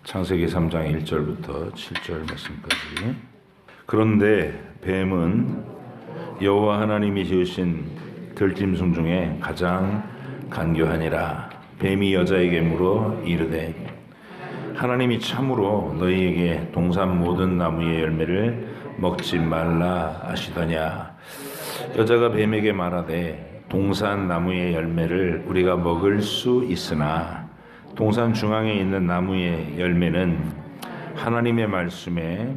창세기 3장 1절부터 7절 말씀까지. 그런데 뱀은 여호와 하나님이 지으신 들짐승 중에 가장 간교하니라. 뱀이 여자에게 물어 이르되 하나님이 참으로 너희에게 동산 모든 나무의 열매를 먹지 말라 하시더냐. 여자가 뱀에게 말하되 동산 나무의 열매를 우리가 먹을 수 있으나 동산 중앙에 있는 나무의 열매는 하나님의 말씀에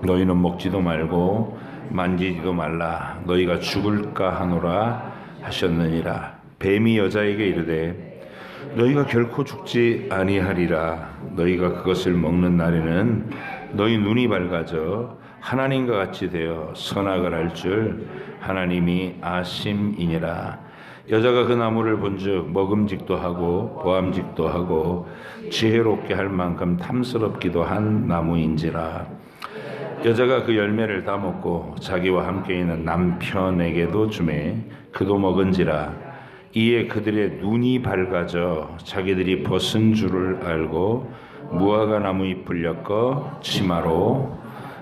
너희는 먹지도 말고 만지지도 말라 너희가 죽을까 하노라 하셨느니라. 뱀이 여자에게 이르되 너희가 결코 죽지 아니하리라. 너희가 그것을 먹는 날에는 너희 눈이 밝아져 하나님과 같이 되어 선악을 알 줄 하나님이 아심이니라. 여자가 그 나무를 본즉 먹음직도 하고 보암직도 하고 지혜롭게 할 만큼 탐스럽기도 한 나무인지라. 여자가 그 열매를 다 먹고 자기와 함께 있는 남편에게도 주매 그도 먹은지라. 이에 그들의 눈이 밝아져 자기들이 벗은 줄을 알고 무화과 나무 잎을 엮어 치마로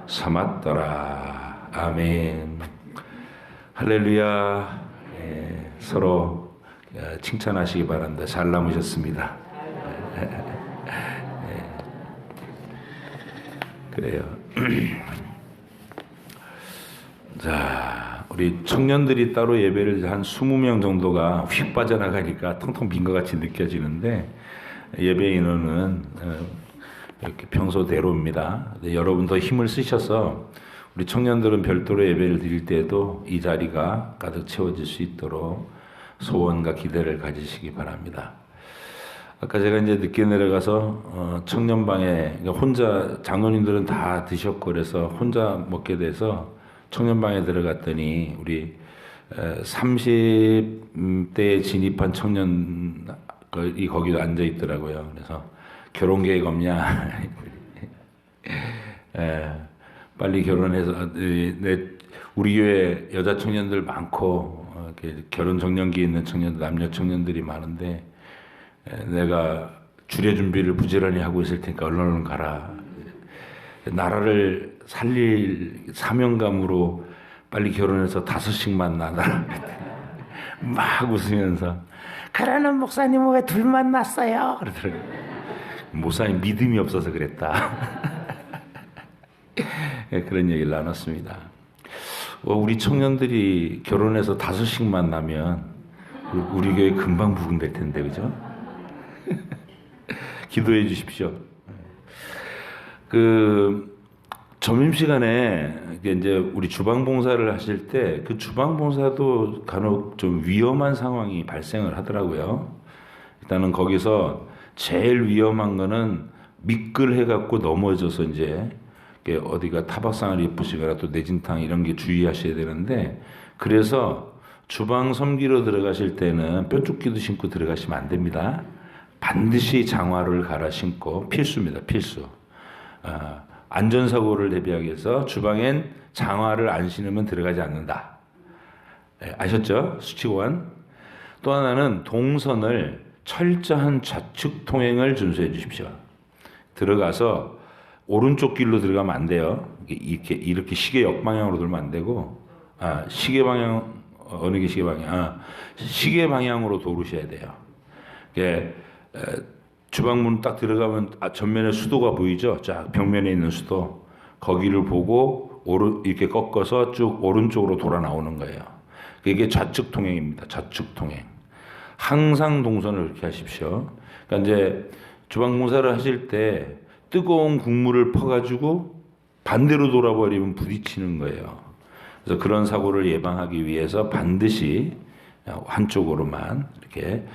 삼았더라. 아멘. 할렐루야. 서로 칭찬하시기 바랍니다. 잘 남으셨습니다. 그래요. 자, 우리 청년들이 따로 예배를 한 20명 정도가 휙 빠져나가니까 텅텅 빈 것 같이 느껴지는데 예배 인원은 이렇게 평소대로입니다. 여러분 더 힘을 쓰셔서 우리 청년들은 별도로 예배를 드릴 때에도 이 자리가 가득 채워질 수 있도록 소원과 기대를 가지시기 바랍니다. 아까 제가 이제 늦게 내려가서 청년방에 혼자 장로님들은 다 드셨고 그래서 혼자 먹게 돼서 청년방에 들어갔더니 우리 30대에 진입한 청년이 거기도 앉아 있더라고요. 그래서 결혼 계획 없냐? 빨리 결혼해서 우리 교회 여자 청년들 많고 결혼 정년기에 있는 청년들 남녀 청년들이 많은데 내가 주례 준비를 부지런히 하고 있을 테니까 얼른 가라. 나라를 살릴 사명감으로 빨리 결혼해서 5씩만 낳아라. 막 웃으면서 그러는 목사님은 왜 둘만 낳았어요? 그러더라고요. 목사님 믿음이 없어서 그랬다. 그런 얘기를 나눴습니다. 우리 청년들이 결혼해서 5씩만 나면 우리 교회 금방 부흥될 텐데, 그죠? 기도해 주십시오. 점심시간에 이제 우리 주방봉사를 하실 때 그 주방봉사도 간혹 좀 위험한 상황이 발생을 하더라고요. 일단은 거기서 제일 위험한 거는 미끌해갖고 넘어져서 이제 어디가 타박상을 입으시거나 또 내진탕 이런 게 주의하셔야 되는데 그래서 주방 섬기러 들어가실 때는 뾰족기도 신고 들어가시면 안 됩니다. 반드시 장화를 갈아 신고 필수입니다. 필수. 안전사고를 대비하기 위해서 주방엔 장화를 안 신으면 들어가지 않는다. 아셨죠? 수칙원. 또 하나는 동선을 철저한 좌측 통행을 준수해 주십시오. 들어가서 오른쪽 길로 들어가면 안 돼요. 이렇게 시계 역방향으로 돌면 안 되고, 시계 방향, 어느 게 시계 방향? 시계 방향으로 돌으셔야 돼요. 주방문 딱 들어가면 전면에 수도가 보이죠? 쫙 벽면에 있는 수도. 거기를 보고 이렇게 꺾어서 쭉 오른쪽으로 돌아 나오는 거예요. 이게 좌측 통행입니다. 좌측 통행. 항상 동선을 그렇게 하십시오. 그러니까 이제 주방공사를 하실 때 뜨거운 국물을 퍼가지고 반대로 돌아버리면 부딪히는 거예요. 그래서 그런 사고를 예방하기 위해서 반드시 한쪽으로만 이렇게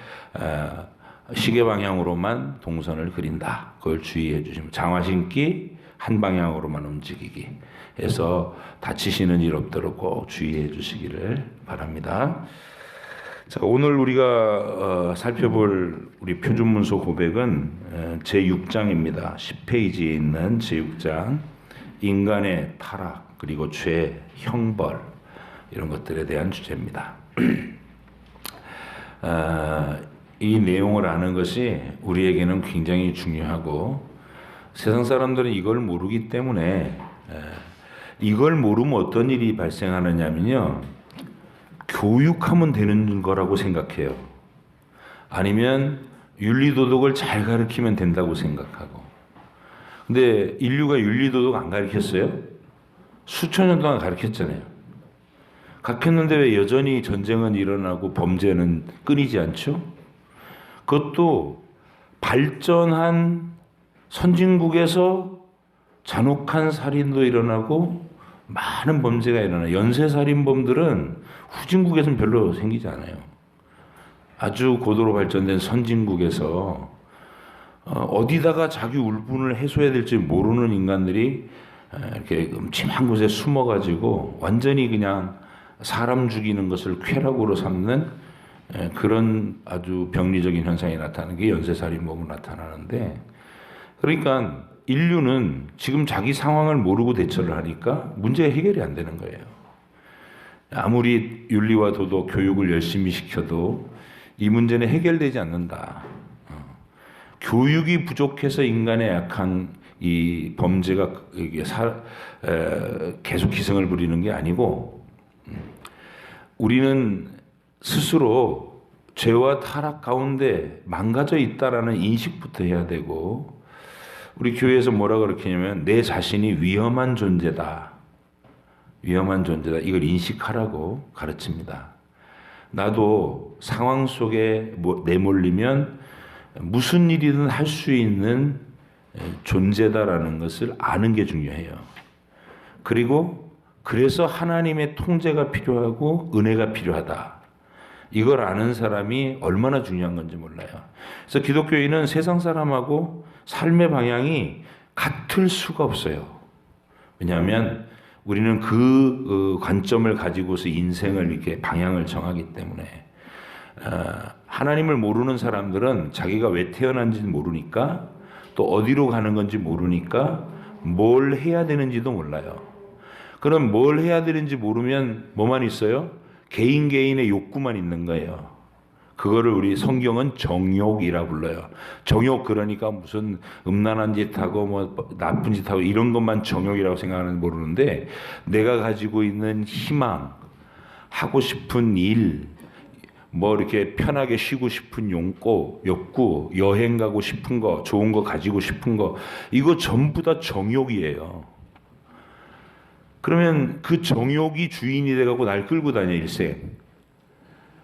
시계 방향으로만 동선을 그린다. 그걸 주의해 주시면 장화 신기 한 방향으로만 움직이기 해서 다치시는 일 없도록 꼭 주의해 주시기를 바랍니다. 자, 오늘 우리가 살펴볼 우리 표준문서 고백은 제6장입니다. 10페이지에 있는 제6장 인간의 타락 그리고 죄, 형벌 이런 것들에 대한 주제입니다. 이 내용을 아는 것이 우리에게는 굉장히 중요하고 세상 사람들은 이걸 모르기 때문에 이걸 모르면 어떤 일이 발생하느냐면요. 교육하면 되는 거라고 생각해요. 아니면 윤리도덕을 잘 가르치면 된다고 생각하고. 근데 인류가 윤리도덕 안 가르쳤어요? 수천 년 동안 가르쳤잖아요. 가르쳤는데 왜 여전히 전쟁은 일어나고 범죄는 끊이지 않죠? 그것도 발전한 선진국에서 잔혹한 살인도 일어나고 많은 범죄가 일어나요. 연쇄살인범들은 후진국에서는 별로 생기지 않아요. 아주 고도로 발전된 선진국에서 어디다가 자기 울분을 해소해야 될지 모르는 인간들이 이렇게 음침한 곳에 숨어가지고 완전히 그냥 사람 죽이는 것을 쾌락으로 삼는 그런 아주 병리적인 현상이 나타나는 게 연쇄살인범으로 나타나는데, 그러니까 인류는 지금 자기 상황을 모르고 대처를 하니까 문제가 해결이 안 되는 거예요. 아무리 윤리와 도덕 교육을 열심히 시켜도 이 문제는 해결되지 않는다. 교육이 부족해서 인간의 약한 이 범죄가 계속 기승을 부리는 게 아니고, 우리는 스스로 죄와 타락 가운데 망가져 있다라는 인식부터 해야 되고, 우리 교회에서 뭐라 그러냐면 내 자신이 위험한 존재다. 위험한 존재다. 이걸 인식하라고 가르칩니다. 나도 상황 속에 내몰리면 무슨 일이든 할 수 있는 존재다라는 것을 아는 게 중요해요. 그리고 그래서 하나님의 통제가 필요하고 은혜가 필요하다. 이걸 아는 사람이 얼마나 중요한 건지 몰라요. 그래서 기독교인은 세상 사람하고 삶의 방향이 같을 수가 없어요. 왜냐하면 우리는 그 관점을 가지고서 인생을 이렇게 방향을 정하기 때문에, 하나님을 모르는 사람들은 자기가 왜 태어난지는 모르니까, 또 어디로 가는 건지 모르니까 뭘 해야 되는지도 몰라요. 그럼 뭘 해야 되는지 모르면 뭐만 있어요? 개인의 욕구만 있는 거예요. 그거를 우리 성경은 정욕이라 불러요. 정욕, 그러니까 무슨 음란한 짓 하고 뭐 나쁜 짓 하고 이런 것만 정욕이라고 생각하는지 모르는데, 내가 가지고 있는 희망, 하고 싶은 일, 뭐 이렇게 편하게 쉬고 싶은 욕구, 여행 가고 싶은 거, 좋은 거 가지고 싶은 거, 이거 전부 다 정욕이에요. 그러면 그 정욕이 주인이 돼가고 날 끌고 다녀, 일생.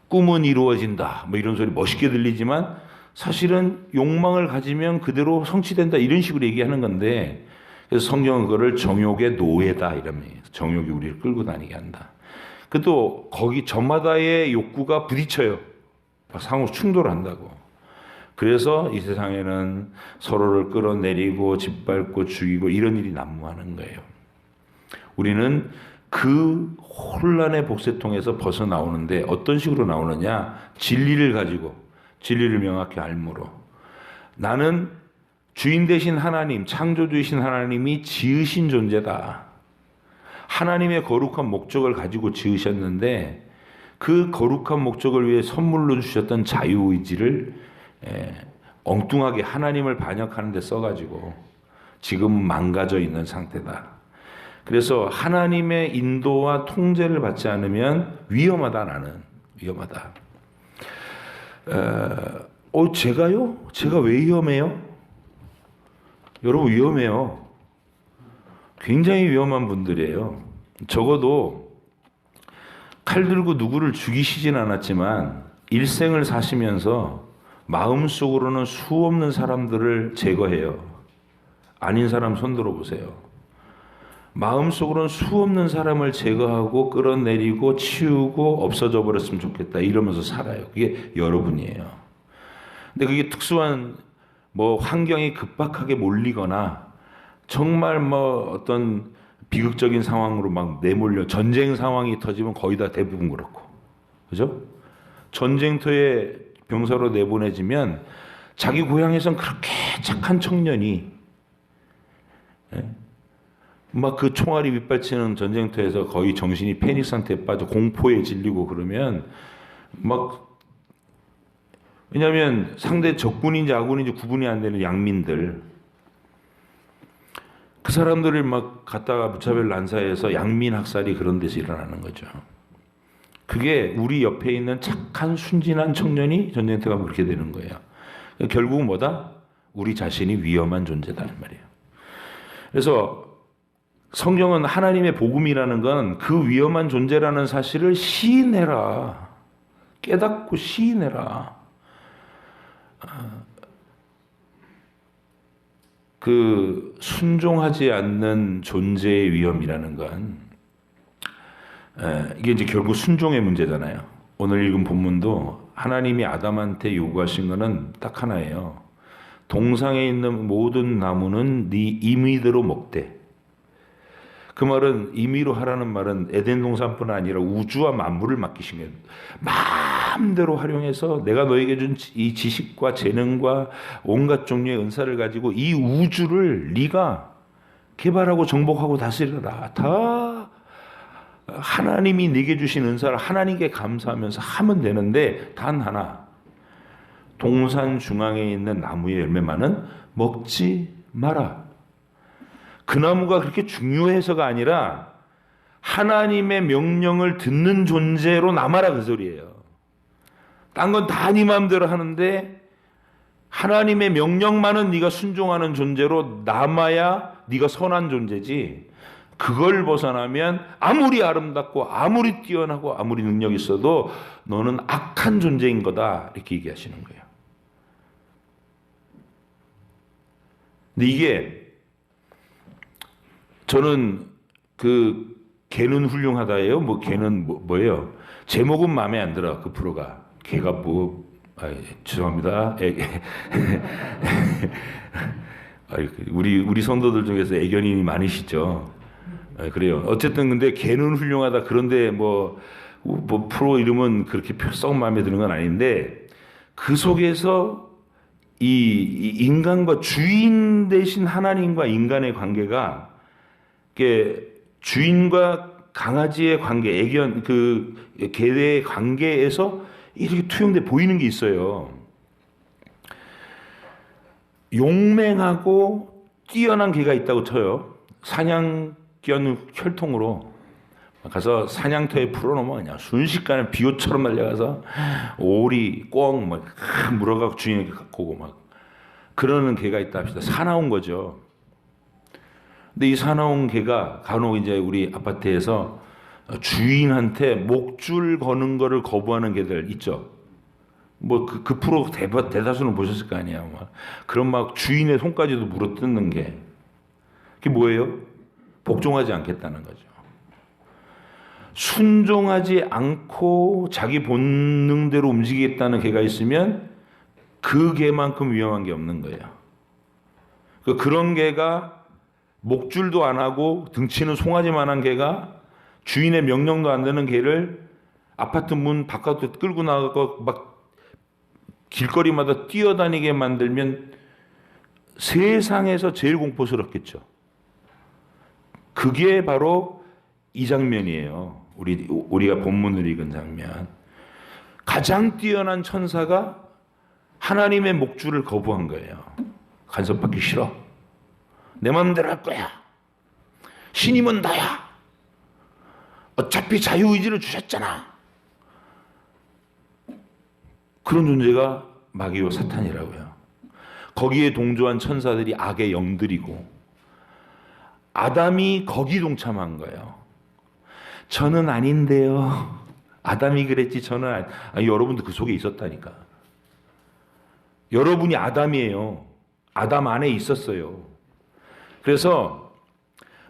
꿈은 이루어진다, 뭐 이런 소리 멋있게 들리지만 사실은 욕망을 가지면 그대로 성취된다, 이런 식으로 얘기하는 건데, 그래서 성경은 그거를 정욕의 노예다 이러면, 정욕이 우리를 끌고 다니게 한다. 그또 거기 저마다의 욕구가 부딪혀요. 상호 충돌한다고. 그래서 이 세상에는 서로를 끌어내리고 짓밟고 죽이고 이런 일이 난무하는 거예요. 우리는 그 혼란의 복세통에서 벗어나오는데 어떤 식으로 나오느냐? 진리를 가지고, 진리를 명확히 알므로. 나는 주인 되신 하나님, 창조주이신 하나님이 지으신 존재다. 하나님의 거룩한 목적을 가지고 지으셨는데 그 거룩한 목적을 위해 선물로 주셨던 자유의지를 엉뚱하게 하나님을 반역하는 데 써가지고 지금 망가져 있는 상태다. 그래서 하나님의 인도와 통제를 받지 않으면 위험하다. 나는 위험하다. 제가요? 제가 왜 위험해요? 여러분, 위험해요. 굉장히 위험한 분들이에요. 적어도 칼 들고 누구를 죽이시진 않았지만 일생을 사시면서 마음속으로는 수없는 사람들을 제거해요. 아닌 사람 손 들어보세요. 마음속으로는 수없는 사람을 제거하고 끌어내리고 치우고 없어져 버렸으면 좋겠다 이러면서 살아요. 그게 여러분이에요. 근데 그게 특수한 뭐 환경이 급박하게 몰리거나 정말 뭐 어떤 비극적인 상황으로 막 내몰려 전쟁 상황이 터지면 거의 다 대부분 그렇고, 그죠? 전쟁터에 병사로 내보내지면 자기 고향에선 그렇게 착한 청년이 막 그 총알이 빗발치는 전쟁터에서 거의 정신이 패닉 상태에 빠져 공포에 질리고 그러면 막, 왜냐하면 상대 적군인지 아군인지 구분이 안 되는 양민들, 사람들이 막 갔다가 무차별 난사해서 양민 학살이 그런 데서 일어나는 거죠. 그게 우리 옆에 있는 착한 순진한 청년이 전쟁터 가면 그렇게 되는 거예요. 결국은 뭐다? 우리 자신이 위험한 존재다 이 말이에요. 그래서 성경은 하나님의 복음이라는 건 그 위험한 존재라는 사실을 시인해라. 깨닫고 시인해라. 그 순종하지 않는 존재의 위험이라는 건 이게 이제 결국 순종의 문제잖아요. 오늘 읽은 본문도 하나님이 아담한테 요구하신 거는 딱 하나예요. 동상에 있는 모든 나무는 네 임의대로 먹되. 그 말은 임의로 하라는 말은 에덴 동산뿐 아니라 우주와 만물을 맡기신 거예요. 마음대로 활용해서 내가 너에게 준 이 지식과 재능과 온갖 종류의 은사를 가지고 이 우주를 네가 개발하고 정복하고 다스려라. 다 하나님이 네게 주신 은사를 하나님께 감사하면서 하면 되는데 단 하나, 동산 중앙에 있는 나무의 열매만은 먹지 마라. 그 나무가 그렇게 중요해서가 아니라 하나님의 명령을 듣는 존재로 남아라 그 소리예요. 딴 건 다 네 마음대로 하는데 하나님의 명령만은 네가 순종하는 존재로 남아야 네가 선한 존재지. 그걸 벗어나면 아무리 아름답고 아무리 뛰어나고 아무리 능력 있어도 너는 악한 존재인 거다 이렇게 얘기하시는 거예요. 근데 이게 저는 그 개는 훌륭하다예요. 뭐 개는 뭐예요? 제목은 마음에 안 들어. 그 프로가 개가 뭐 죄송합니다. 우리 성도들 중에서 애견인이 많으시죠. 그래요. 어쨌든 근데 개는 훌륭하다. 그런데 뭐 프로 이름은 그렇게 썩 마음에 드는 건 아닌데 그 속에서 이 인간과 주인 대신 하나님과 인간의 관계가 주인과 강아지의 관계, 애견 그 개의 관계에서 이렇게 투영돼 보이는 게 있어요. 용맹하고 뛰어난 개가 있다고 쳐요. 사냥견 혈통으로 가서 사냥터에 풀어놓으면 그냥 순식간에 비호처럼 날려가서 오리, 꿩 막 물어가고 주인에게 갖고 오고 막 그러는 개가 있다 합시다. 사나운 거죠. 근데 이 사나운 개가 간혹 이제 우리 아파트에서 주인한테 목줄 거는 거를 거부하는 개들 있죠. 뭐 그 프로 대다수는 보셨을 거 아니야. 그런 막 주인의 손까지도 물어뜯는 게 그게 뭐예요? 복종하지 않겠다는 거죠. 순종하지 않고 자기 본능대로 움직이겠다는 개가 있으면 그 개만큼 위험한 게 없는 거예요. 그런 개가 목줄도 안 하고 등치는 송아지만한 개가 주인의 명령도 안 되는 개를 아파트 문 바깥으로 끌고 나가고 막 길거리마다 뛰어다니게 만들면 세상에서 제일 공포스럽겠죠. 그게 바로 이 장면이에요. 우리가 본문을 읽은 장면. 가장 뛰어난 천사가 하나님의 목줄을 거부한 거예요. 간섭받기 싫어. 내 마음대로 할 거야. 신임은 나야. 어차피 자유의지를 주셨잖아. 그런 존재가 마귀와 사탄이라고요. 거기에 동조한 천사들이 악의 영들이고 아담이 거기 동참한 거예요. 저는 아닌데요. 아담이 그랬지 저는 아니, 여러분도 그 속에 있었다니까. 여러분이 아담이에요. 아담 안에 있었어요. 그래서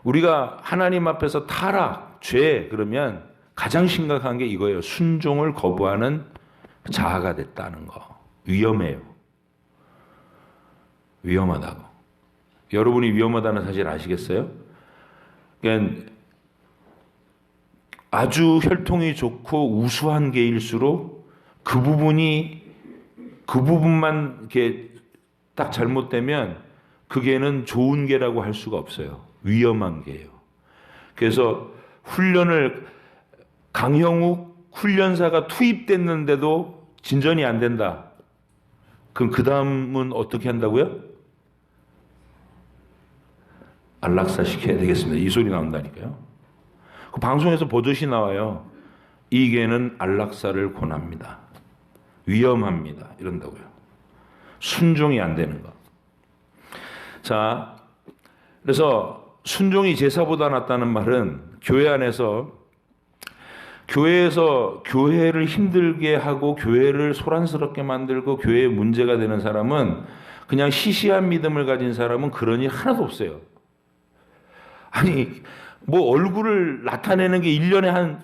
우리가 하나님 앞에서 타락, 죄 그러면 가장 심각한 게 이거예요. 순종을 거부하는 자아가 됐다는 거. 위험해요. 위험하다고. 여러분이 위험하다는 사실 아시겠어요? 그러니까 아주 혈통이 좋고 우수한 개일수록 그 부분만 이렇게 딱 잘못되면 그 개는 좋은 개라고 할 수가 없어요. 위험한 개예요. 그래서 강형욱 훈련사가 투입됐는데도 진전이 안 된다. 그럼 그 다음은 어떻게 한다고요? 안락사 시켜야 되겠습니다. 이 소리 나온다니까요. 그 방송에서 버젓이 나와요. 이 개는 안락사를 권합니다. 위험합니다. 이런다고요. 순종이 안 되는 거. 자, 그래서 순종이 제사보다 낫다는 말은 교회에서 교회를 힘들게 하고 교회를 소란스럽게 만들고 교회에 문제가 되는 사람은, 그냥 시시한 믿음을 가진 사람은 그런 일 하나도 없어요. 아니 뭐 얼굴을 나타내는 게 1년에 한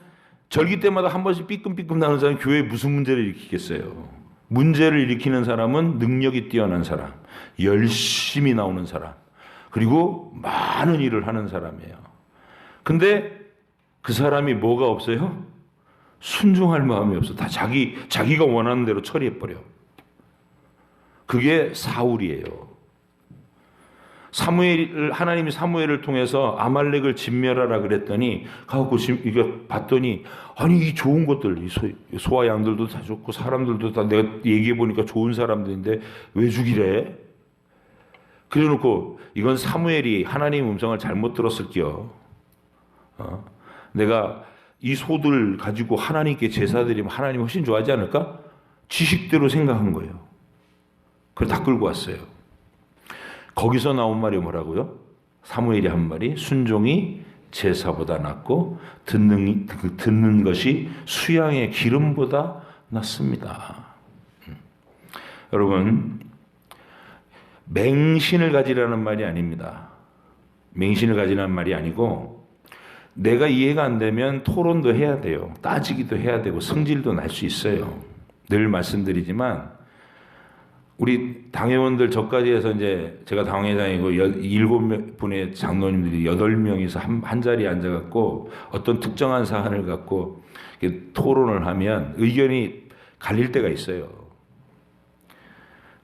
절기 때마다 한 번씩 삐끔삐끔 나오는 사람이 교회에 무슨 문제를 일으키겠어요. 문제를 일으키는 사람은 능력이 뛰어난 사람, 열심히 나오는 사람, 그리고 많은 일을 하는 사람이에요. 근데 그 사람이 뭐가 없어요? 순종할 마음이 없어. 다 자기가 원하는 대로 처리해버려. 그게 사울이에요. 하나님이 사무엘을 통해서 아말렉을 진멸하라 그랬더니 가고 이거 봤더니, 아니 이 좋은 것들, 이 소와 양들도 다 좋고 사람들도 다 내가 얘기해 보니까 좋은 사람들인데 왜 죽이래? 그래놓고 이건 사무엘이 하나님 음성을 잘못 들었을게요. 내가 이 소들 가지고 하나님께 제사 드리면 하나님 훨씬 좋아하지 않을까? 지식대로 생각한 거예요. 그걸 다 끌고 왔어요. 거기서 나온 말이 뭐라고요? 사무엘이 한 말이, 순종이 제사보다 낫고 듣는 것이 수양의 기름보다 낫습니다. 여러분, 맹신을 가지라는 말이 아닙니다. 맹신을 가지라는 말이 아니고, 내가 이해가 안 되면 토론도 해야 돼요. 따지기도 해야 되고 성질도 날 수 있어요. 늘 말씀드리지만 우리 당회원들, 저까지 해서 이제 제가 당회장이고 7분의 장로님들이 8명이서 한 자리에 앉아갖고 어떤 특정한 사안을 갖고 토론을 하면 의견이 갈릴 때가 있어요.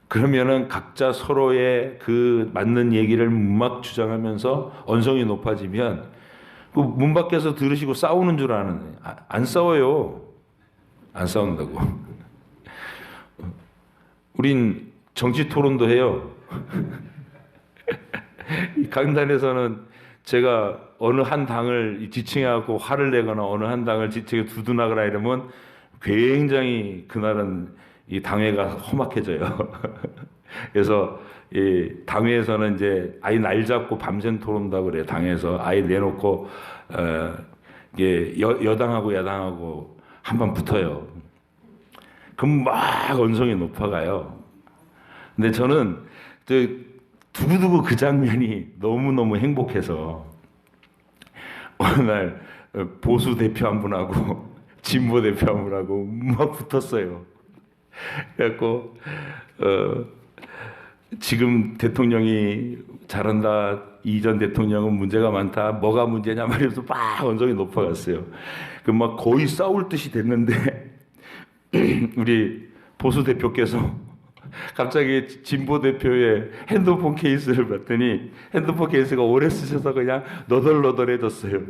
그러면은 각자 서로의 그 맞는 얘기를 막 주장하면서 언성이 높아지면 그 문 밖에서 들으시고 싸우는 줄 아는, 안 싸워요. 안 싸운다고. 우린 정치 토론도 해요. 강단에서는 제가 어느 한 당을 지칭하고 화를 내거나 어느 한 당을 지칭해 두둔하거나 이러면 굉장히 그날은 이 당회가 험악해져요. 그래서 이 당회에서는 이제 아예 날 잡고 밤샘 토론다 그래요. 당에서 아예 내놓고 이게 여당하고 야당하고 한번 붙어요. 그럼 막 언성이 높아가요. 근데 저는 두고두고 그 장면이 너무너무 행복해서 어느 날 보수 대표 한 분하고 진보 대표 한 분하고 막 붙었어요. 그래갖고 지금 대통령이 잘한다, 이전 대통령은 문제가 많다, 뭐가 문제냐 말이면서 막 언성이 높아갔어요. 그 막 거의 싸울 듯이 됐는데 우리 보수 대표께서 갑자기 진보 대표의 핸드폰 케이스를 봤더니 핸드폰 케이스가 오래 쓰셔서 그냥 너덜너덜해졌어요.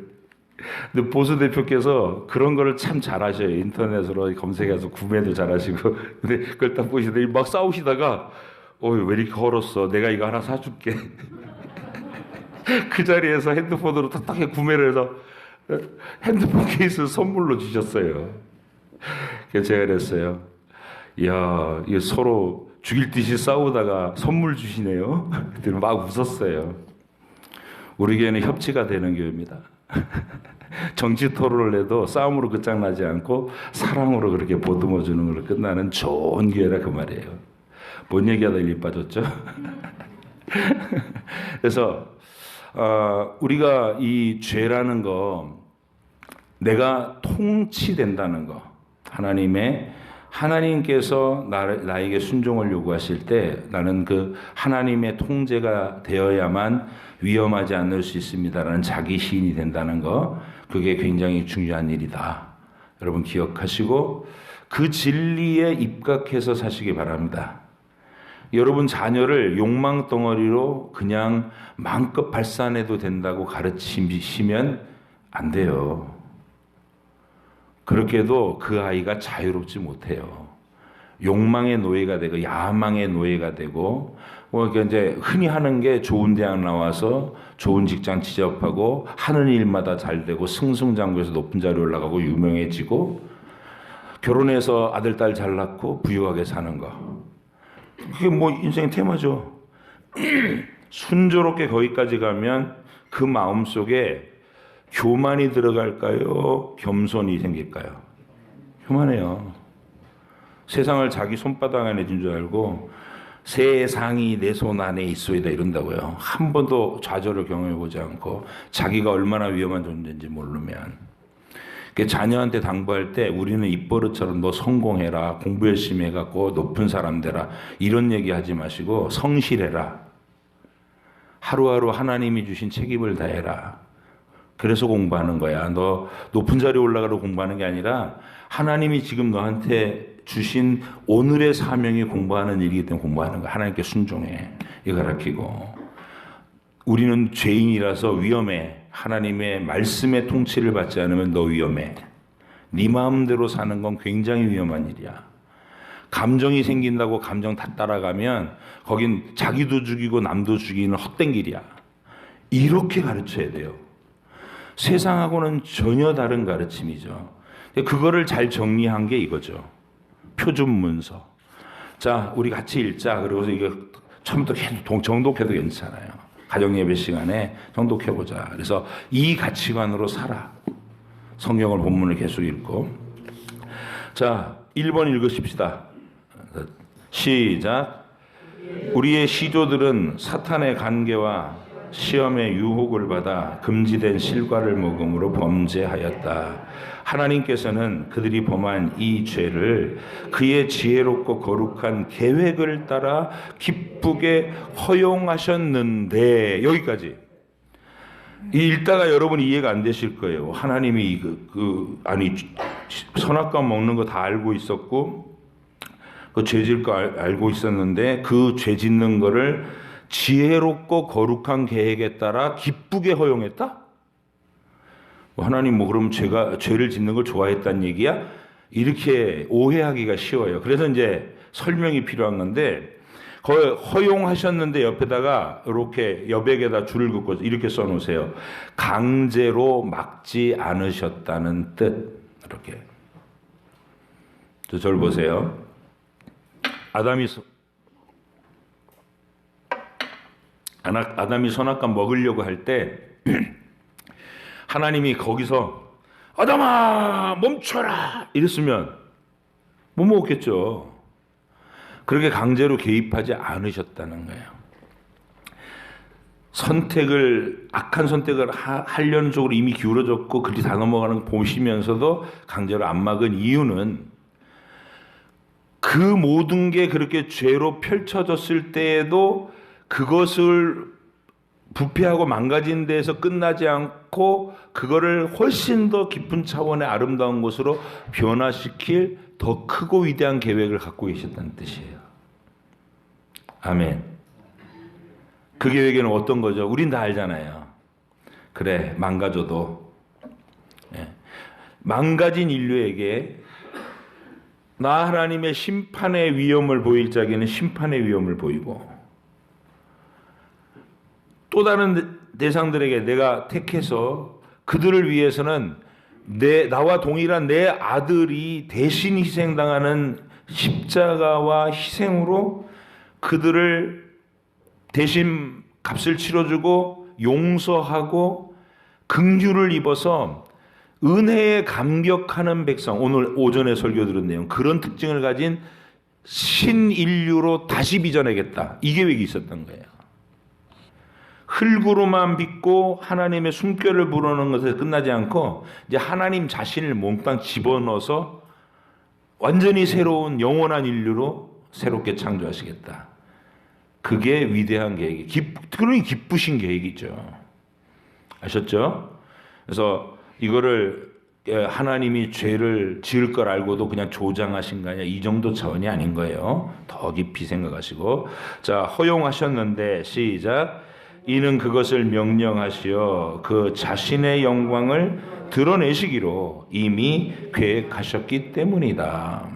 근데 보수 대표께서 그런 거를 참 잘하셔요. 인터넷으로 검색해서 구매도 잘하시고. 근데 그걸 딱 보시더니 막 싸우시다가 왜 이렇게 걸었어? 내가 이거 하나 사줄게. 그 자리에서 핸드폰으로 탁탁 구매를 해서 핸드폰 케이스 선물로 주셨어요. 그래서 제가 그랬어요. 이야, 이거 서로 죽일 듯이 싸우다가 선물 주시네요. 그때 막 웃었어요. 우리 교회는 협치가 되는 교회입니다. 정치 토론을 해도 싸움으로 끝장나지 않고 사랑으로 그렇게 보듬어 주는 걸로 끝나는 좋은 교회라 그 말이에요. 뭔 얘기하다 일리 빠졌죠? 그래서 우리가 이 죄라는 거, 내가 통치된다는 거, 하나님께서 나에게 순종을 요구하실 때 나는 그 하나님의 통제가 되어야만 위험하지 않을 수 있습니다라는 자기 시인이 된다는 거, 그게 굉장히 중요한 일이다. 여러분 기억하시고 그 진리에 입각해서 사시기 바랍니다. 여러분 자녀를 욕망 덩어리로 그냥 마음껏 발산해도 된다고 가르치시면 안 돼요. 그렇게 해도 그 아이가 자유롭지 못해요. 욕망의 노예가 되고 야망의 노예가 되고 그러니까 이제 흔히 하는 게 좋은 대학 나와서 좋은 직장 취업하고 하는 일마다 잘 되고 승승장구해서 높은 자리에 올라가고 유명해지고 결혼해서 아들 딸 잘 낳고 부유하게 사는 거. 그게 뭐 인생의 테마죠. 순조롭게 거기까지 가면 그 마음속에 교만이 들어갈까요? 겸손이 생길까요? 교만해요. 세상을 자기 손바닥 안에 준 줄 알고 세상이 내 손 안에 있소이다 이런다고요. 한 번도 좌절을 경험해보지 않고 자기가 얼마나 위험한 존재인지 모르면. 자녀한테 당부할 때 우리는 입버릇처럼 너 성공해라, 공부 열심히 해갖고 높은 사람 되라 이런 얘기 하지 마시고 성실해라. 하루하루 하나님이 주신 책임을 다해라. 그래서 공부하는 거야. 너 높은 자리에 올라가려 공부하는 게 아니라 하나님이 지금 너한테 주신 오늘의 사명이 공부하는 일이기 때문에 공부하는 거야. 하나님께 순종해. 이거 가르치고. 우리는 죄인이라서 위험해. 하나님의 말씀의 통치를 받지 않으면 너 위험해. 네 마음대로 사는 건 굉장히 위험한 일이야. 감정이 생긴다고 감정 다 따라가면 거긴 자기도 죽이고 남도 죽이는 헛된 길이야. 이렇게 가르쳐야 돼요. 세상하고는 전혀 다른 가르침이죠. 그거를 잘 정리한 게 이거죠. 표준 문서. 자, 우리 같이 읽자. 그러고서 이거 처음부터 계속 정독해도 괜찮아요. 가정 예배 시간에 정독해보자. 그래서 이 가치관으로 살아. 성경을 본문을 계속 읽고. 자, 1번 읽으십시다. 시작. 우리의 시조들은 사탄의 관계와 시험의 유혹을 받아 금지된 실과를 먹음으로 범죄하였다. 하나님께서는 그들이 범한 이 죄를 그의 지혜롭고 거룩한 계획을 따라 기쁘게 허용하셨는데, 여기까지. 읽다가 여러분 이해가 안 되실 거예요. 하나님이 아니 선악과 먹는 거 다 알고 있었고 그 죄질 거 알고 있었는데 그 죄 짓는 거를 지혜롭고 거룩한 계획에 따라 기쁘게 허용했다? 하나님 그럼 죄를 짓는 걸 좋아했다는 얘기야? 이렇게 오해하기가 쉬워요. 그래서 이제 설명이 필요한 건데 허용하셨는데 옆에다가 이렇게 여백에다 줄을 긋고 이렇게 써놓으세요. 강제로 막지 않으셨다는 뜻. 이렇게. 저를 보세요. 아담이 선악과 먹으려고 할 때 하나님이 거기서 아담아 멈춰라 이랬으면 못 먹었겠죠. 그렇게 강제로 개입하지 않으셨다는 거예요. 악한 선택을 하려는 쪽으로 이미 기울어졌고 그리 다 넘어가는 거 보시면서도 강제로 안 막은 이유는 그 모든 게 그렇게 죄로 펼쳐졌을 때에도 그것을 부패하고 망가진 데에서 끝나지 않고 그거를 훨씬 더 깊은 차원의 아름다운 것으로 변화시킬 더 크고 위대한 계획을 갖고 계셨다는 뜻이에요. 아멘. 그 계획에는 어떤 거죠? 우린 다 알잖아요. 그래, 망가져도. 망가진 인류에게 나 하나님의 심판의 위험을 보일 자에게는 심판의 위험을 보이고 또 다른 대상들에게 내가 택해서 그들을 위해서는 나와 동일한 내 아들이 대신 희생당하는 십자가와 희생으로 그들을 대신 값을 치러주고 용서하고 긍휼을 입어서 은혜에 감격하는 백성, 오늘 오전에 설교 들은 내용, 그런 특징을 가진 신인류로 다시 빚어내겠다. 이 계획이 있었던 거예요. 흙으로만 빚고 하나님의 숨결을 부르는 것에 끝나지 않고 이제 하나님 자신을 몽땅 집어넣어서 완전히 새로운 영원한 인류로 새롭게 창조하시겠다. 그게 위대한 계획이, 그러니 기쁘신 계획이죠. 아셨죠? 그래서 이거를 하나님이 죄를 지을 걸 알고도 그냥 조장하신 거 아니야. 이 정도 차원이 아닌 거예요. 더 깊이 생각하시고. 자, 허용하셨는데 시작. 이는 그것을 명령하시어 그 자신의 영광을 드러내시기로 이미 계획하셨기 때문이다.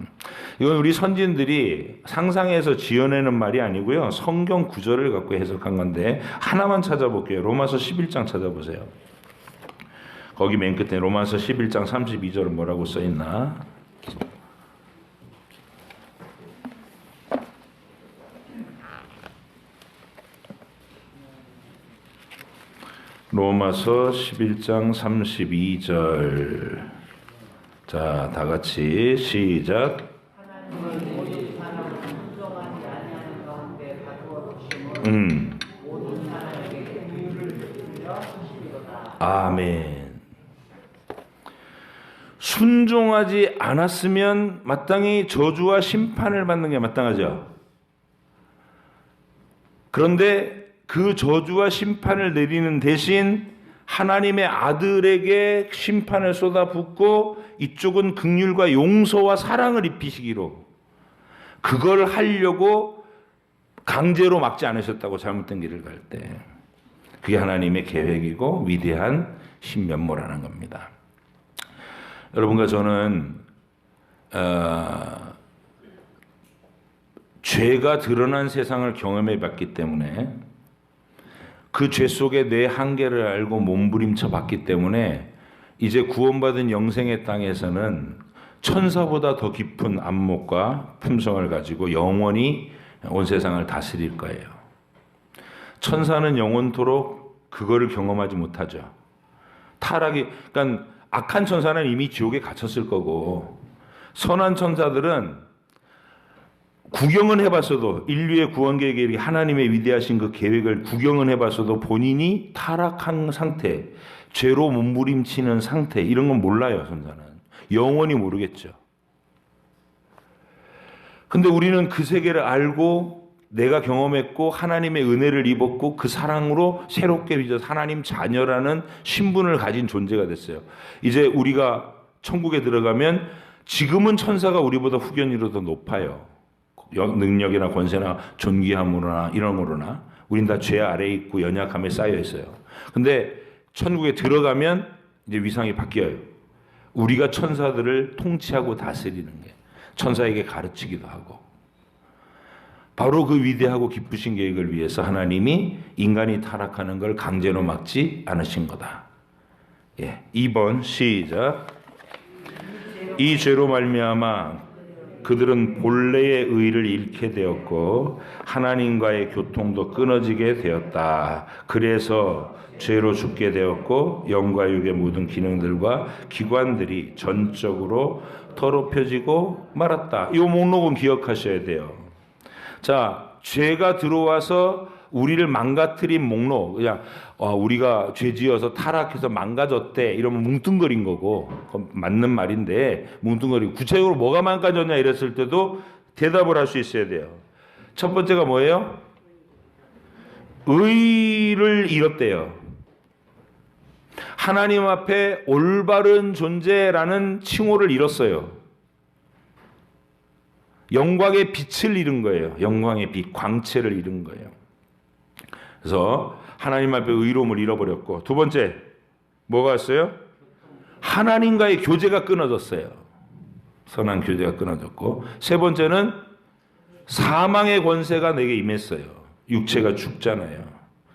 이건 우리 선진들이 상상해서 지어내는 말이 아니고요. 성경 구절을 갖고 해석한 건데 하나만 찾아볼게요. 로마서 11장 찾아보세요. 거기 맨 끝에 로마서 11장 32절은 뭐라고 써있나? 로마서 11장 32절. 자, 다 같이 시작. 아멘. 순종하지 않았으면 마땅히 저주와 심판을 받는 게 마땅하죠. 그런데 그 저주와 심판을 내리는 대신 하나님의 아들에게 심판을 쏟아붓고 이쪽은 긍휼과 용서와 사랑을 입히시기로 그걸 하려고 강제로 막지 않으셨다고 잘못된 길을 갈 때 그게 하나님의 계획이고 위대한 신면모라는 겁니다. 여러분과 저는 죄가 드러난 세상을 경험해 봤기 때문에 그 죄 속에 내 한계를 알고 몸부림쳐 봤기 때문에 이제 구원받은 영생의 땅에서는 천사보다 더 깊은 안목과 품성을 가지고 영원히 온 세상을 다스릴 거예요. 천사는 영원토록 그거를 경험하지 못하죠. 그러니까 악한 천사는 이미 지옥에 갇혔을 거고 선한 천사들은 구경은 해봤어도 인류의 구원 계획이 하나님의 위대하신 그 계획을 구경은 해봤어도 본인이 타락한 상태, 죄로 몸부림치는 상태 이런 건 몰라요. 천사는 영원히 모르겠죠. 근데 우리는 그 세계를 알고 내가 경험했고 하나님의 은혜를 입었고 그 사랑으로 새롭게 빚어서 하나님 자녀라는 신분을 가진 존재가 됐어요. 이제 우리가 천국에 들어가면 지금은 천사가 우리보다 후견으로 더 높아요. 능력이나 권세나 존귀함으로나 이런 거로나 우린 다 죄 아래에 있고 연약함에 쌓여 있어요. 근데 천국에 들어가면 이제 위상이 바뀌어요. 우리가 천사들을 통치하고 다스리는 게 천사에게 가르치기도 하고 바로 그 위대하고 기쁘신 계획을 위해서 하나님이 인간이 타락하는 걸 강제로 막지 않으신 거다. 2번 시작. 이 죄로 말미암아 그들은 본래의 의를 잃게 되었고 하나님과의 교통도 끊어지게 되었다. 그래서 죄로 죽게 되었고 영과 육의 모든 기능들과 기관들이 전적으로 더럽혀지고 말았다. 이 목록은 기억하셔야 돼요. 자, 죄가 들어와서 우리를 망가뜨린 목록, 그냥 우리가 죄지어서 타락해서 망가졌대 이러면 뭉뚱거린 거고 맞는 말인데 뭉뚱거리고 구체적으로 뭐가 망가졌냐 이랬을 때도 대답을 할 수 있어야 돼요. 첫 번째가 뭐예요? 의를 잃었대요. 하나님 앞에 올바른 존재라는 칭호를 잃었어요. 영광의 빛을 잃은 거예요. 영광의 빛, 광채를 잃은 거예요. 그래서 하나님 앞에 의로움을 잃어버렸고, 두 번째 뭐가 왔어요? 하나님과의 교제가 끊어졌어요. 선한 교제가 끊어졌고, 세 번째는 사망의 권세가 내게 임했어요. 육체가 죽잖아요.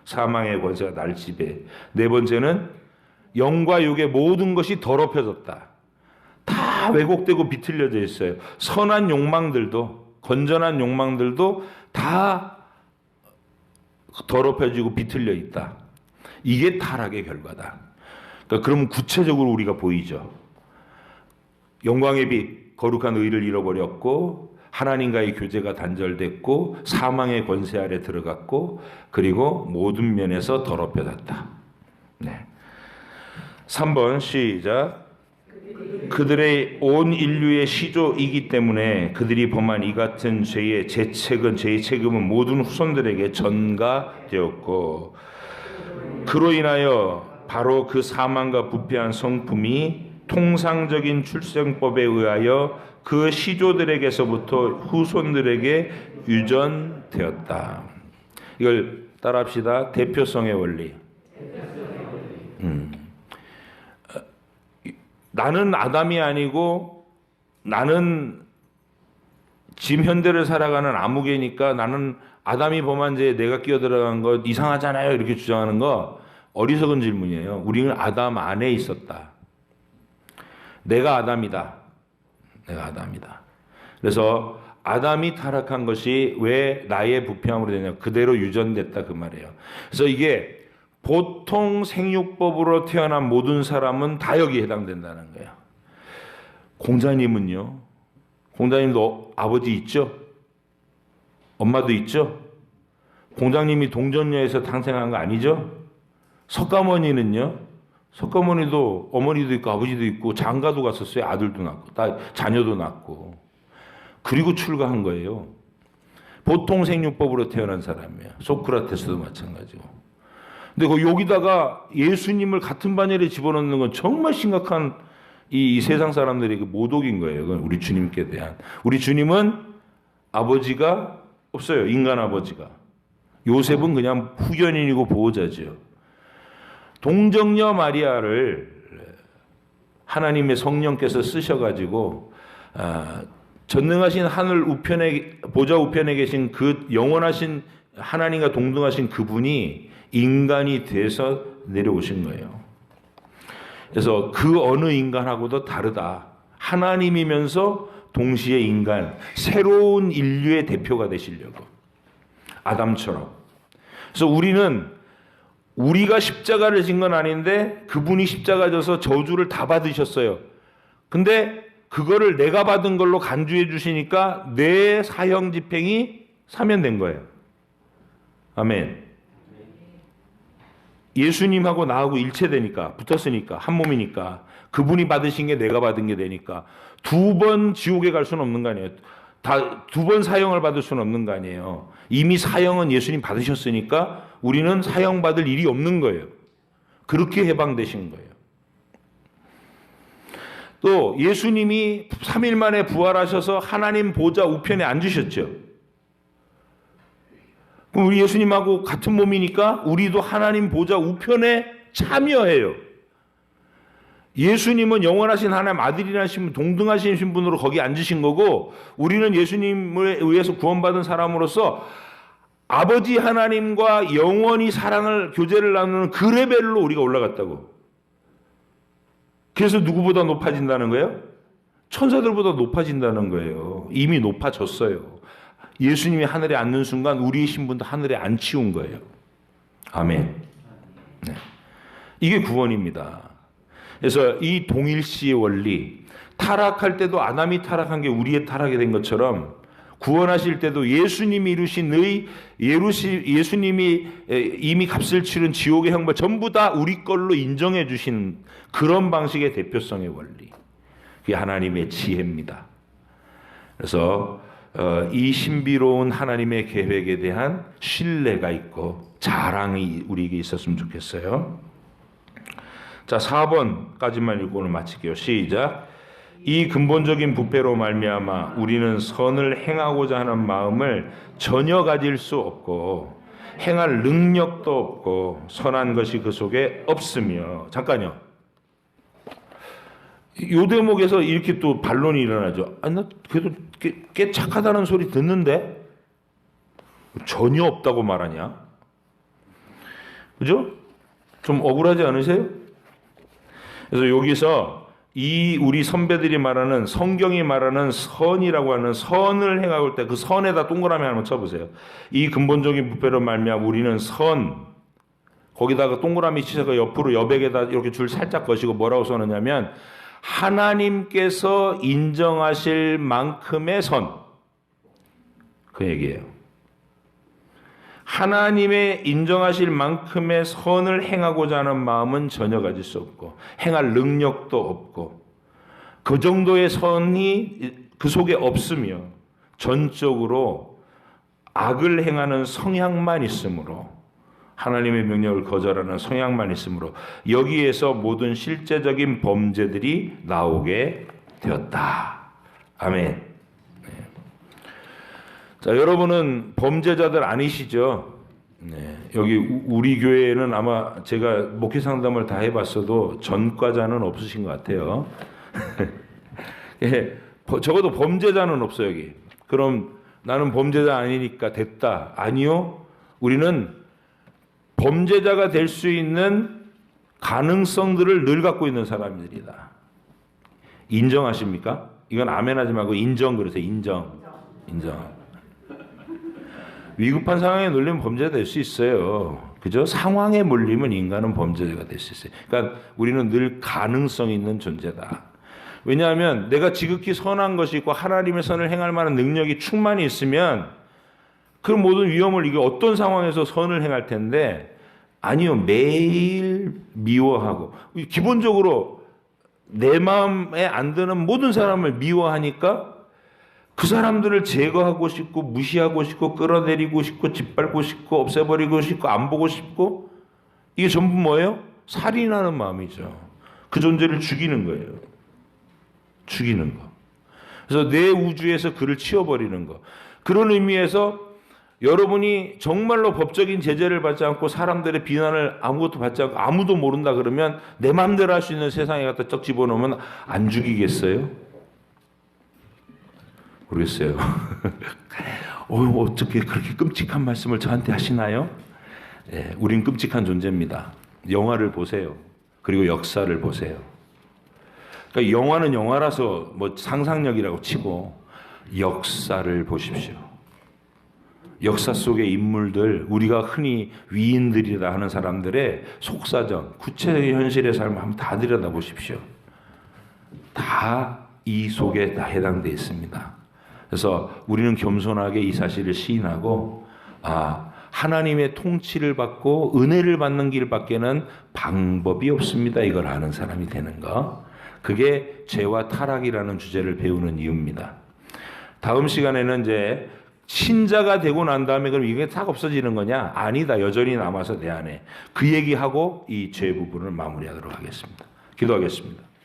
사망의 권세가 날 지배. 네 번째는 영과 육의 모든 것이 더럽혀졌다. 다 왜곡되고 비틀려져 있어요. 선한 욕망들도, 건전한 욕망들도 다 더럽혀지고 비틀려 있다. 이게 타락의 결과다. 그러니까 그럼 구체적으로 우리가 보이죠. 영광의 빛, 거룩한 의를 잃어버렸고 하나님과의 교제가 단절됐고 사망의 권세 아래 들어갔고 그리고 모든 면에서 더럽혀졌다. 네. 3번 시작. 그들의 온 인류의 시조이기 때문에 그들이 범한 이 같은 죄의 책임은 모든 후손들에게 전가되었고 그로 인하여 바로 그 사망과 부패한 성품이 통상적인 출생법에 의하여 그 시조들에게서부터 후손들에게 유전되었다. 이걸 따라합시다. 대표성의 원리. 나는 아담이 아니고 나는 지금 현대를 살아가는 아무개니까 나는 아담이 범한 죄에 내가 끼어들어간 거 이상하잖아요. 이렇게 주장하는 거 어리석은 질문이에요. 우리는 아담 안에 있었다. 내가 아담이다. 내가 아담이다. 그래서 아담이 타락한 것이 왜 나의 부패함으로 되냐. 그대로 유전됐다 그 말이에요. 그래서 이게 보통 생육법으로 태어난 모든 사람은 다 여기에 해당된다는 거예요. 공자님은요. 공자님도 아버지 있죠? 엄마도 있죠? 공자님이 동전녀에서 탄생한 거 아니죠? 석가모니는요? 석가모니도 어머니도 있고 아버지도 있고 장가도 갔었어요. 아들도 낳고 자녀도 낳고. 그리고 출가한 거예요. 보통 생육법으로 태어난 사람이에요. 소크라테스도 마찬가지고. 근데 여기다가 예수님을 같은 반열에 집어넣는 건 정말 심각한 이 세상 사람들의 그 모독인 거예요. 그건 우리 주님께 대한. 우리 주님은 아버지가 없어요. 인간 아버지가. 요셉은 그냥 후견인이고 보호자죠. 동정녀 마리아를 하나님의 성령께서 쓰셔가지고 전능하신 하늘 우편에 보좌 우편에 계신 그 영원하신 하나님과 동등하신 그분이 인간이 돼서 내려오신 거예요. 그래서 그 어느 인간하고도 다르다. 하나님이면서 동시에 인간, 새로운 인류의 대표가 되시려고. 아담처럼. 그래서 우리가 십자가를 진 건 아닌데 그분이 십자가 져서 저주를 다 받으셨어요. 근데 그거를 내가 받은 걸로 간주해 주시니까 내 사형 집행이 사면된 거예요. 아멘. 예수님하고 나하고 일체되니까, 붙었으니까, 한 몸이니까, 그분이 받으신 게 내가 받은 게 되니까, 두 번 지옥에 갈 수는 없는 거 아니에요. 두 번 사형을 받을 수는 없는 거 아니에요. 이미 사형은 예수님 받으셨으니까 우리는 사형 받을 일이 없는 거예요. 그렇게 해방되신 거예요. 또 예수님이 3일 만에 부활하셔서 하나님 보좌 우편에 앉으셨죠. 그럼 우리 예수님하고 같은 몸이니까 우리도 하나님 보좌 우편에 참여해요. 예수님은 영원하신 하나님 아들이라신 동등하신 분으로 거기 앉으신 거고 우리는 예수님에 의해서 구원받은 사람으로서 아버지 하나님과 영원히 사랑을 교제를 나누는 그 레벨로 우리가 올라갔다고. 그래서 누구보다 높아진다는 거예요? 천사들보다 높아진다는 거예요. 이미 높아졌어요. 예수님이 하늘에 앉는 순간 우리의 신분도 하늘에 안 치운 거예요. 아멘. 네. 이게 구원입니다. 그래서 이 동일시의 원리, 타락할 때도 아담이 타락한 게 우리의 타락이 된 것처럼 구원하실 때도 예수님이 이루신 예수님이 이미 값을 치른 지옥의 형벌 전부 다 우리 걸로 인정해 주신 그런 방식의 대표성의 원리. 그게 하나님의 지혜입니다. 그래서 이 신비로운 하나님의 계획에 대한 신뢰가 있고 자랑이 우리에게 있었으면 좋겠어요. 자, 4번까지만 읽고 오늘 마칠게요. 시작. 이 근본적인 부패로 말미암아 우리는 선을 행하고자 하는 마음을 전혀 가질 수 없고 행할 능력도 없고 선한 것이 그 속에 없으며. 잠깐요. 요 대목에서 이렇게 또 반론이 일어나죠. 아니, 나 그래도 꽤 착하다는 소리 듣는데 전혀 없다고 말하냐? 그죠? 좀 억울하지 않으세요? 그래서 여기서 이 우리 선배들이 말하는 성경이 말하는 선이라고 하는 선을 행하고 때 그 선에다 동그라미 한번 쳐보세요. 이 근본적인 부패로 말미암아 우리는 선 거기다가 동그라미 치셔서 옆으로 여백에다 이렇게 줄 살짝 거시고 뭐라고 써놓냐면 하나님께서 인정하실 만큼의 선. 그 얘기예요. 하나님의 인정하실 만큼의 선을 행하고자 하는 마음은 전혀 가질 수 없고 행할 능력도 없고 그 정도의 선이 그 속에 없으며 전적으로 악을 행하는 성향만 있으므로 하나님의 명령을 거절하는 성향만 있으므로 여기에서 모든 실제적인 범죄들이 나오게 되었다. 아멘. 네. 자, 여러분은 범죄자들 아니시죠? 네. 여기 우리 교회에는 아마 제가 목회 상담을 다 해봤어도 전과자는 없으신 것 같아요. 예, 적어도 범죄자는 없어요 여기. 그럼 나는 범죄자 아니니까 됐다. 아니요. 우리는 범죄자가 될 수 있는 가능성들을 늘 갖고 있는 사람들이다. 인정하십니까? 이건 아멘하지 말고 인정 그러세요. 인정. 위급한 상황에 눌리면 범죄가 될 수 있어요. 그죠? 상황에 몰리면 인간은 범죄자가 될 수 있어요. 그러니까 우리는 늘 가능성 있는 존재다. 왜냐하면 내가 지극히 선한 것이 있고 하나님의 선을 행할 만한 능력이 충만히 있으면 그 모든 위험을 이게 어떤 상황에서 선을 행할 텐데 아니요. 매일 미워하고 기본적으로 내 마음에 안 드는 모든 사람을 미워하니까 그 사람들을 제거하고 싶고 무시하고 싶고 끌어내리고 싶고 짓밟고 싶고 없애버리고 싶고 안 보고 싶고 이게 전부 뭐예요? 살인하는 마음이죠. 그 존재를 죽이는 거예요. 죽이는 거. 그래서 내 우주에서 그를 치워버리는 거. 그런 의미에서 여러분이 정말로 법적인 제재를 받지 않고 사람들의 비난을 아무것도 받지 않고 아무도 모른다 그러면 내 마음대로 할 수 있는 세상에 갖다 쩍 집어넣으면 안 죽이겠어요? 모르겠어요. 어떻게 그렇게 끔찍한 말씀을 저한테 하시나요? 예, 우린 끔찍한 존재입니다. 영화를 보세요. 그리고 역사를 보세요. 그러니까 영화는 영화라서 뭐 상상력이라고 치고 역사를 보십시오. 역사 속의 인물들, 우리가 흔히 위인들이라 하는 사람들의 속사정, 구체 현실의 삶을 한번 다 들여다보십시오. 다 이 속에 다 해당되어 있습니다. 그래서 우리는 겸손하게 이 사실을 시인하고 하나님의 통치를 받고 은혜를 받는 길밖에는 방법이 없습니다. 이걸 아는 사람이 되는 거. 그게 죄와 타락이라는 주제를 배우는 이유입니다. 다음 시간에는 이제 신자가 되고 난 다음에 그럼 이게 딱 없어지는 거냐? 아니다. 여전히 남아서 내 안에. 그 얘기하고 이 죄 부분을 마무리하도록 하겠습니다. 기도하겠습니다.